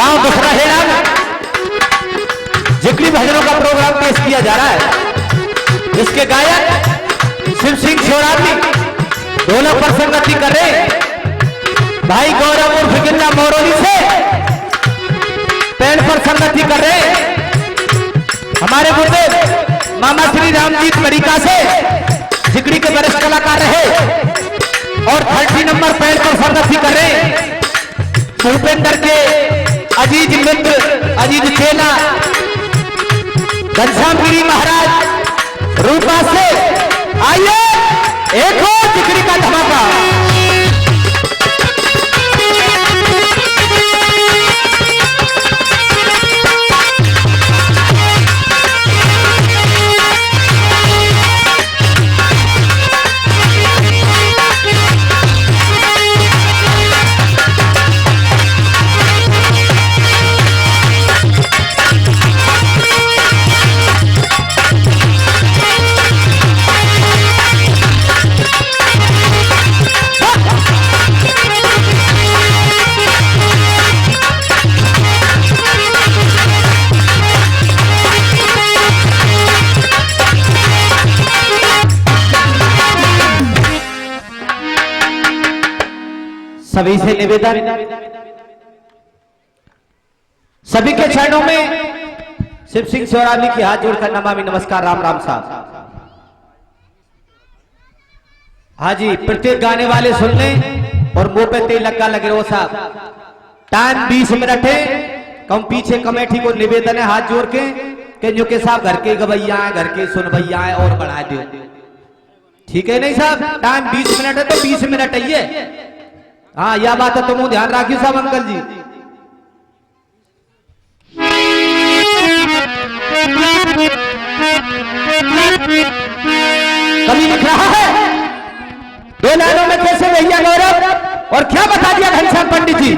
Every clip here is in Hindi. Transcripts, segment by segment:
गांव दुखरहेड़ा जिगरी भजनों का प्रोग्राम पेश किया जा रहा है, जिसके गायक शिव सिंह सोराबी ढोलक पर संगति कर रहे, भाई गौरव उर्फ गिल्ला मोरोली से पैन पर संगति कर रहे, हमारे मुद्दे मामा श्री रामजीत मरिका से जिगरी के वरिष्ठ कलाकार रहे और 30 नंबर पैन पर संगति कर रहे भूपेंद्र के अजीज मित्र अजीज चेला घनश्याम गिरी महाराज रूपा से। आइए एक और जिगरी का धमाका। सभी से निवेदन, सभी के चरणों में शिव सिंह सोराबी की हाथ जोड़कर नमामि नमस्कार राम राम साहब। हाँ जी, प्रत्येक गाने वाले सुन लें और मुंह पे तेल लगा लगे रहो साहब। टाइम 20 मिनट है। कम पीछे कमेटी को निवेदन है हाथ जोड़ के जो के साहब घर के गवैया है, घर के सुन भैया है और बढ़ा दो, ठीक है नहीं साहब? टाइम 20 मिनट है तो 20 मिनट है ये। हाँ यह बात है, तुम ध्यान रखियो साहब अंकल जी। कभी लिख रहा है 2 लाइनों में कैसे भैया गौरव और क्या बता दिया घनश्याम पंडित जी।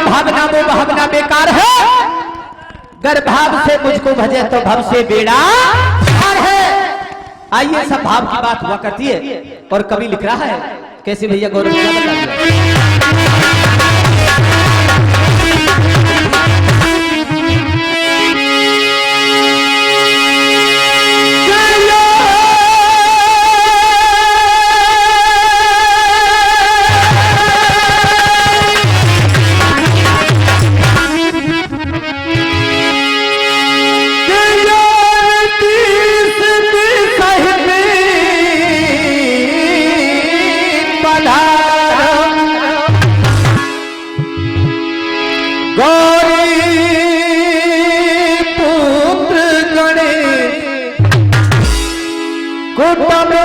भावना वो भावना बेकार है, गर भाव से मुझको भजे तो भव से बेड़ा पार है। आइए सब भाव की बात हुआ करती है और कवि लिख रहा है कैसे भैया गौरव क्या बता दिया।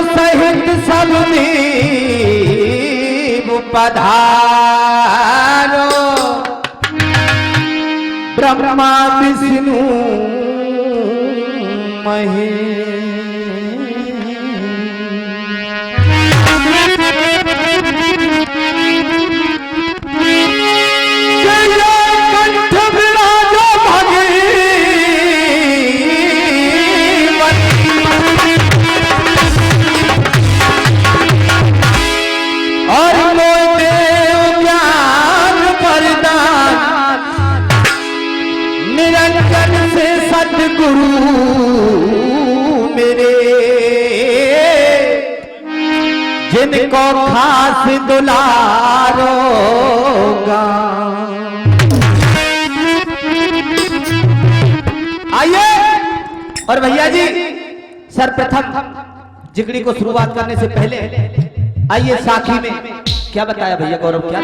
सहित सब पधारो ब्रह्मा विष्णु महेश। गुरु मेरे जिनको खास दुलारोगा। आइए और भैया जी सर्वप्रथम जिगरी को शुरुआत करने से पहले आइए साखी में क्या बताया भैया गौरव क्या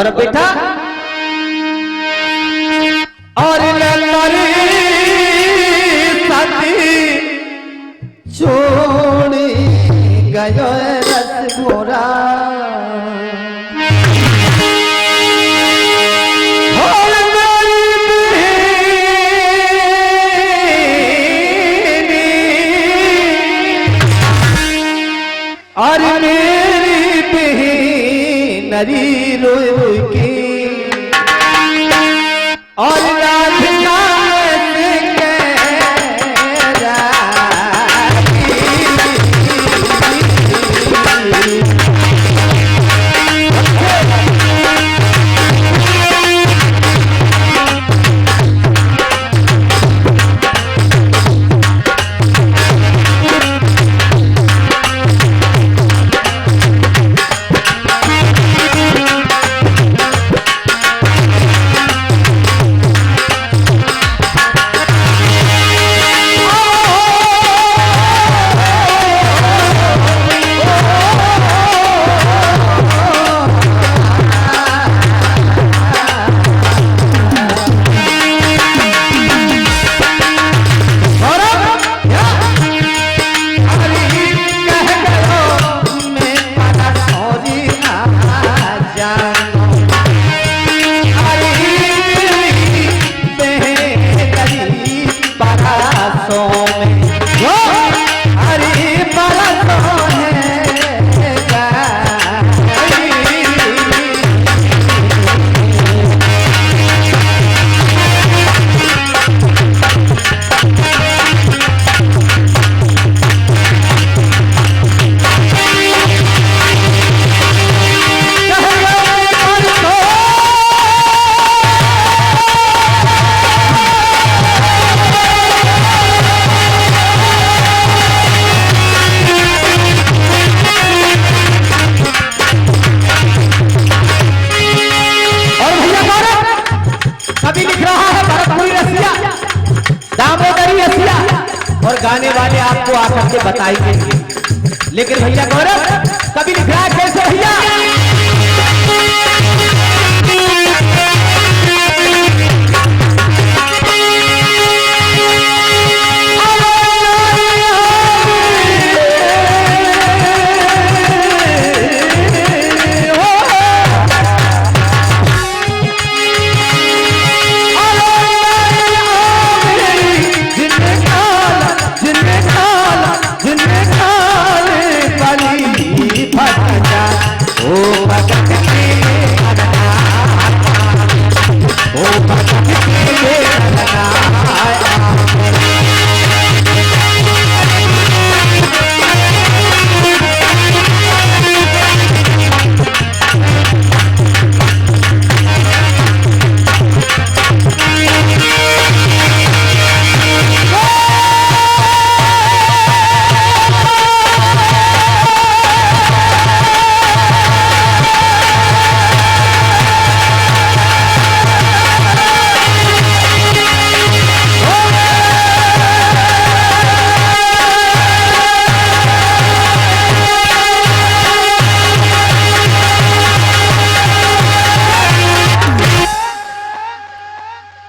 गौरव बेटा और छोड़ी गयो रस भोरा और मेरी बहन नरी रोई रोई के और राधिका और गाने वाले आपको आकर के बताएंगे। लेकिन भैया गौरव कभी लिख रहा है कैसे भैया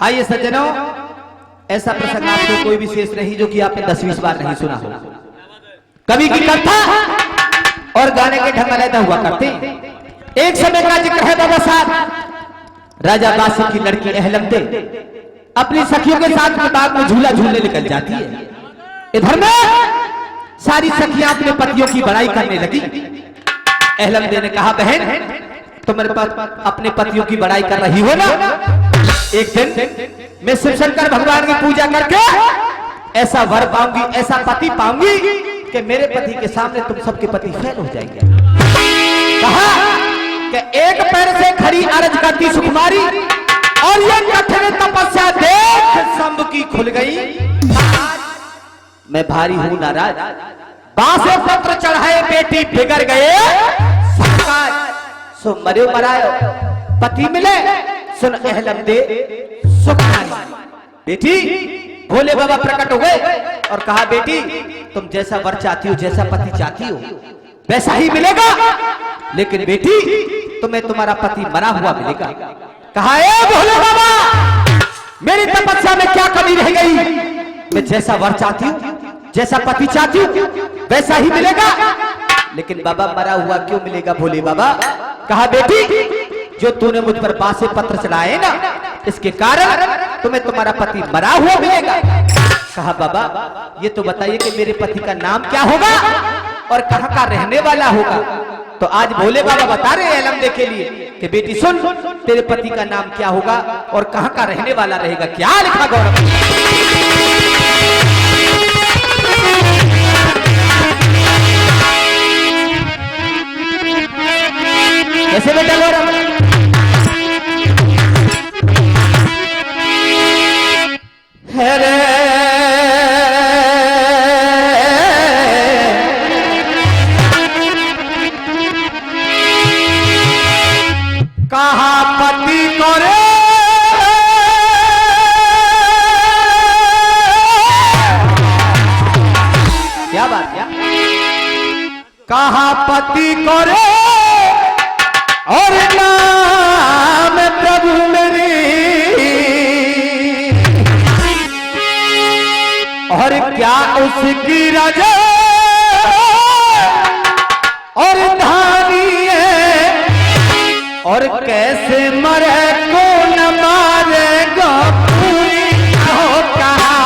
आइए सज्जनों, ऐसा प्रसंग आपको कोई विशेष नहीं जो कि आपने 10-20 बार नहीं सुना हो। कवि की कथा और गाने के ढंग अलग हुआ करते। एक समय का जिक्र है बाबा साहब राजा बासी की लड़की अहलमदे अपनी सखियों के साथ बाग में झूला झूलने निकल जाती है। इधर में सारी सखियां अपने पतियों की बड़ाई करने लगी। अहलमदे ने कहा बहन तुम मेरे पास अपने पतियों की बड़ाई कर रही हो ना, एक दिन मैं शिव शंकर भगवान की पूजा करके ऐसा वर पाऊंगी, ऐसा पति पाऊंगी कि मेरे पति के सामने तुम सबके पति फेल हो जाएंगे। कहा कि एक पैर से खड़ी अरज करती सुकुमारी और ये कठिन तपस्या देख शंभ की खुल गई। मैं भारी हूं नाराज, बांसे पत्र चढ़ाए बेटी बिगड़ गए सो मरे मरायो पति मिले सुन अहलमदे सुकुमारी। बेटी भोले बाबा प्रकट हो गए और कहा बेटी तुम जैसा वर चाहती हो, जैसा पति चाहती हो वैसा ही मिलेगा, लेकिन बेटी तुम्हें तुम्हारा पति मरा हुआ मिलेगा। कहा ए भोले बाबा, मेरी तपस्या में क्या कमी रह गई? मैं जैसा वर चाहती हूँ, जैसा पति चाहती हूँ, वैसा ही मिलेगा। लेकिन बाबा मरा हुआ क्यों मिलेगा भोले बाबा? कहा बेटी, जो तूने मुझ पर बासे पत्र चढ़ाए ना, इसके कारण तुम्हें तुम्हारा पति मरा हुआ मिलेगा। कहा बाबा ये तो बताइए कि मेरे पति का नाम क्या होगा और कहाँ का रहने वाला होगा? तो आज भोले बाबा बता रहे हैं अलमदे के लिए कि बेटी सुन, तेरे पति का नाम क्या होगा और कहाँ का रहने वाला रहेगा। क्या लिखा गौरव? कैसे बेटा गौरव? कहा पति को रे क्या बात, क्या कहा पति को रे और नाम प्रभु मेरी, और क्या उसकी रजा और धानी है, और कैसे मरे को न मारेगा पूरी हो कहानी।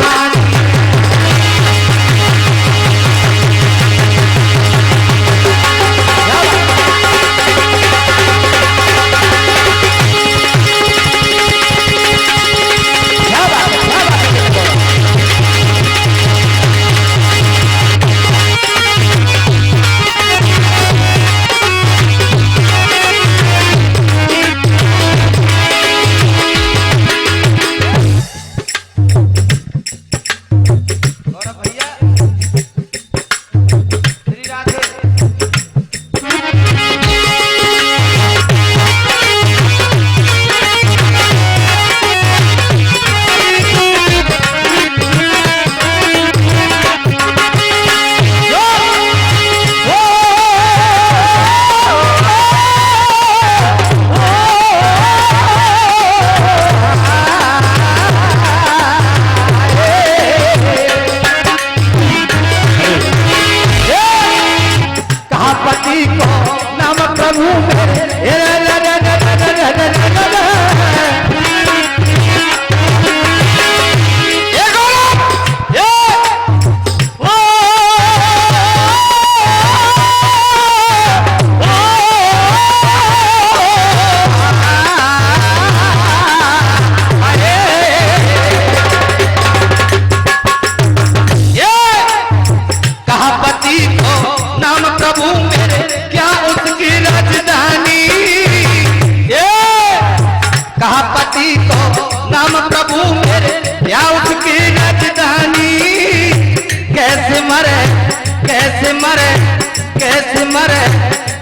कैसे मरे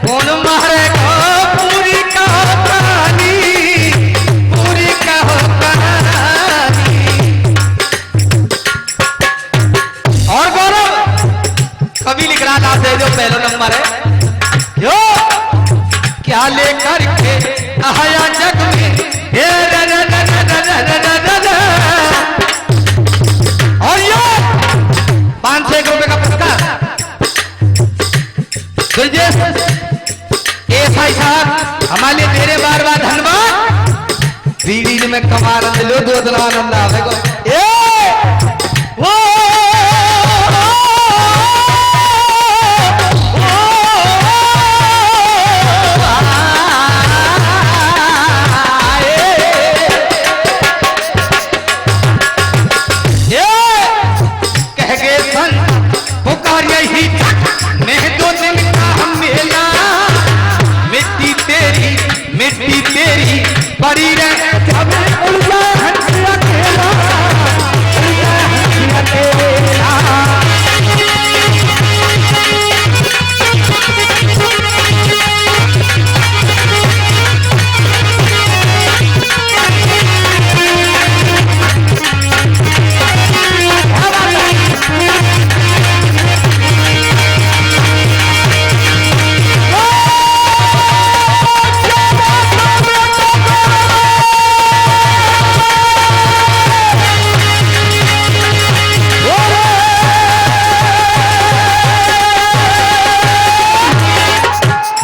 कौन मारे को पूरी का कहानी, पूरी का कहानी। और गौरव कभी लिख रहा था जो पहला नंबर है, जो क्या लेकर के आया जग में और ये 500 रुपए का पुरस्कार एसआई साहब हमारे लिए मेरे बार बार धन्यवाद। सीरीज में कमा रहे लो दो आनंद आवेगा। मिट्टी तेरी बड़ी रहे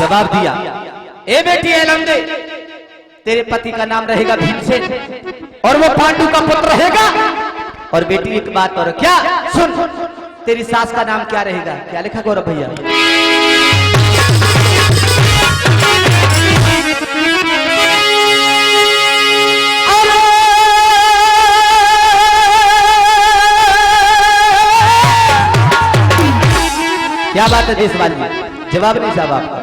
जवाब दिया, ए बेटी एलमदे, तेरे पति का नाम रहेगा भीमसेन और वो पांडु का पुत्र रहेगा। और बेटी एक बात और, क्या सुन, तेरी सास का नाम क्या रहेगा? क्या लिखा गौरव भैया? क्या बात है देशवाल जी, जवाब नहीं साहब आपका।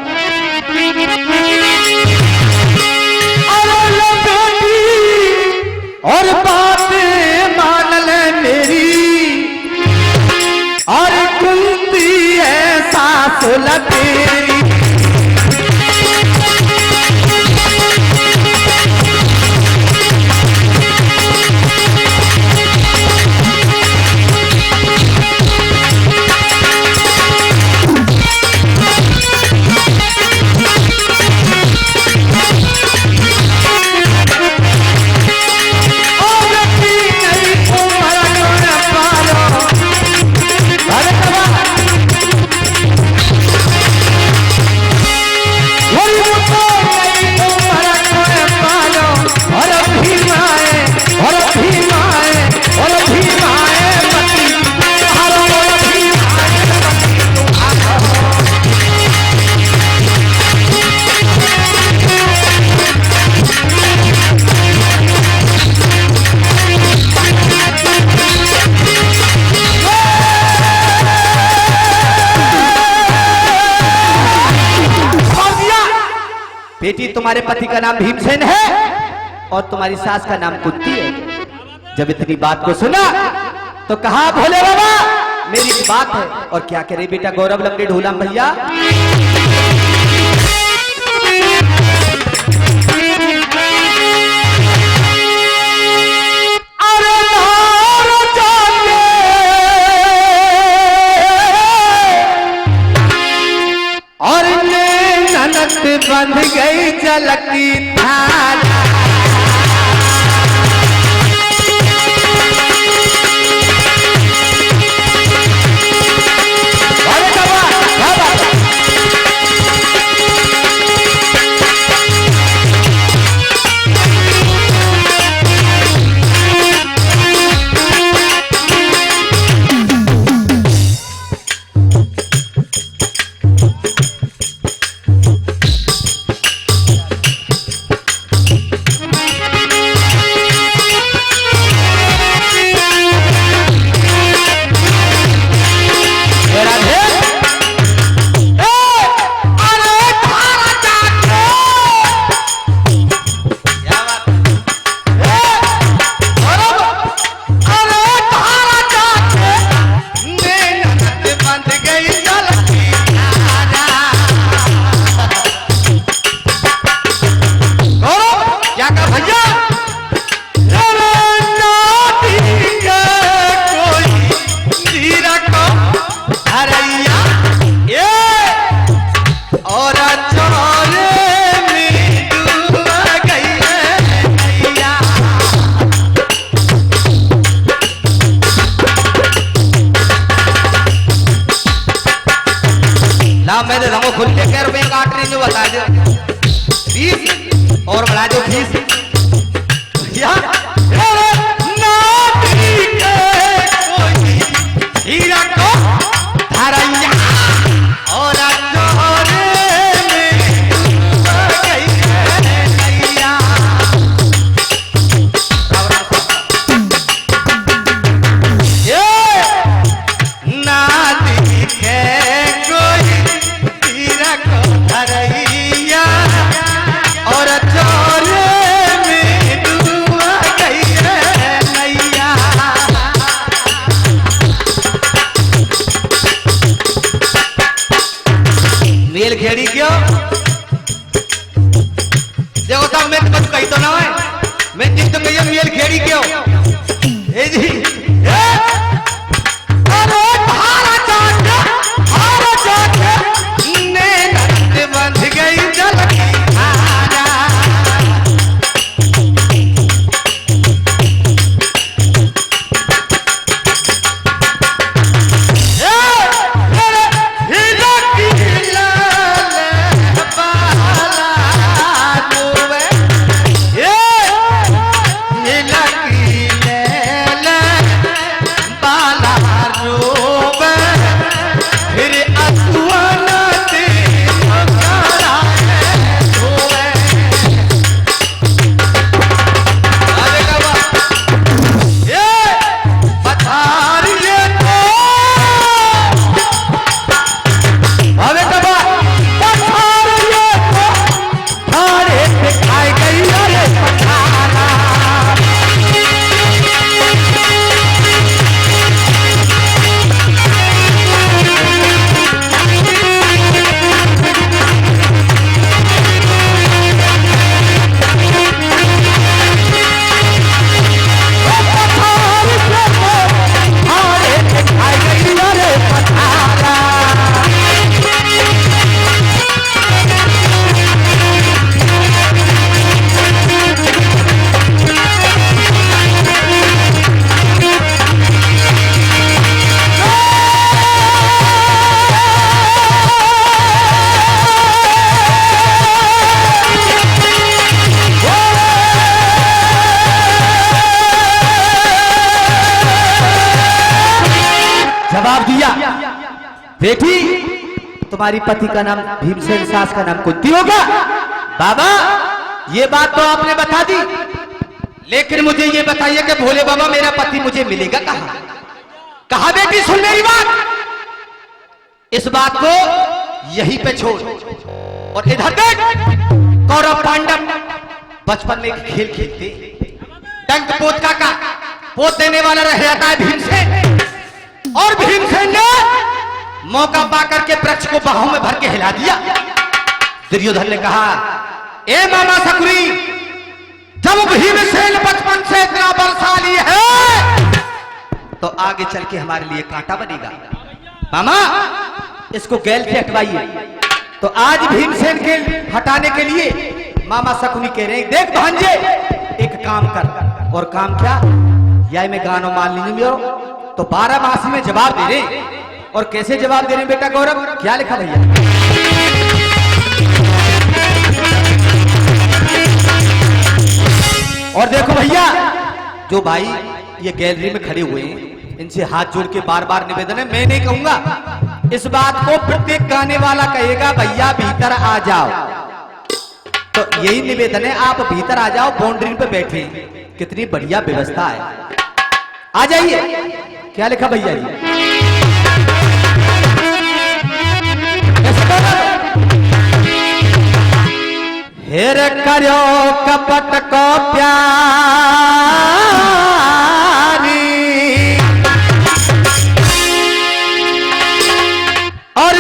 और बात मान ले मेरी, और कुंती ऐसा सुला तेरी। बेटी तुम्हारे पति का नाम भीमसेन है और तुम्हारी सास का नाम कुंती है। जब इतनी बात को सुना तो कहा, भोले बाबा मेरी बात है। और क्या करे बेटा गौरव लंगड़े ढोलम भैया, बंध गई जल की धारा। मैंने रंगो खुल के कह रुपये काट रही जो बता दो 20 और बढ़ा दो 20 हीरा को धरैया और खेड़ी क्यों देखो तब मैं कुछ कही तो ना है, मैं जिस तो कही मेल खेड़ी क्यों ए जी अरे भारत ने नट बंध गई जल की धारा। बेटी तुम्हारी पति का नाम भीमसेन, सास का नाम कुंती होगा। बाबा ये बात तो आपने बता दी, लेकिन मुझे ये बताइए कि भोले बाबा मेरा पति मुझे मिलेगा कहां? कहा बेटी सुन मेरी बात, इस बात को यहीं पे छोड़ और इधर देख। कौरव पांडव बचपन में एक खेल खेलते, डंक पोत का पोत देने वाला रह जाता है भीमसेन, और भीमसेन ने मौका पाकर के वृक्ष को बाहों में भर के हिला दिया। दुर्योधन ने कहा, ए मामा सकुरी, जब भीमसेन बचपन से इतना बलशाली है तो आगे चल के हमारे लिए कांटा बनेगा। मामा इसको गैल से हटवाइए। तो आज भीमसेन के हटाने के लिए मामा शकुनी कह रहे हैं, देख भांजे एक काम कर। और काम क्या? या मैं गानो मान लीजिए तो 12 मासी में जवाब दे रहे। और कैसे जवाब दे रहे बेटा गौरव? क्या लिखा भैया? और देखो भैया, जो भाई ये गैलरी में खड़े हुए हैं इनसे हाथ जोड़ के बार बार निवेदन है, मैं नहीं कहूंगा, इस बात को प्रत्येक गाने वाला कहेगा, भैया भीतर आ जाओ। तो यही निवेदन है, आप भीतर आ जाओ, बाउंड्री पे बैठे, कितनी बढ़िया व्यवस्था है, आ जाइए। क्या लिखा भैया जी? हेर करो कपट को प्यारी, और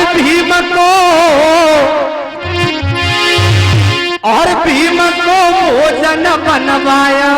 भीम को भोजन बनवाया।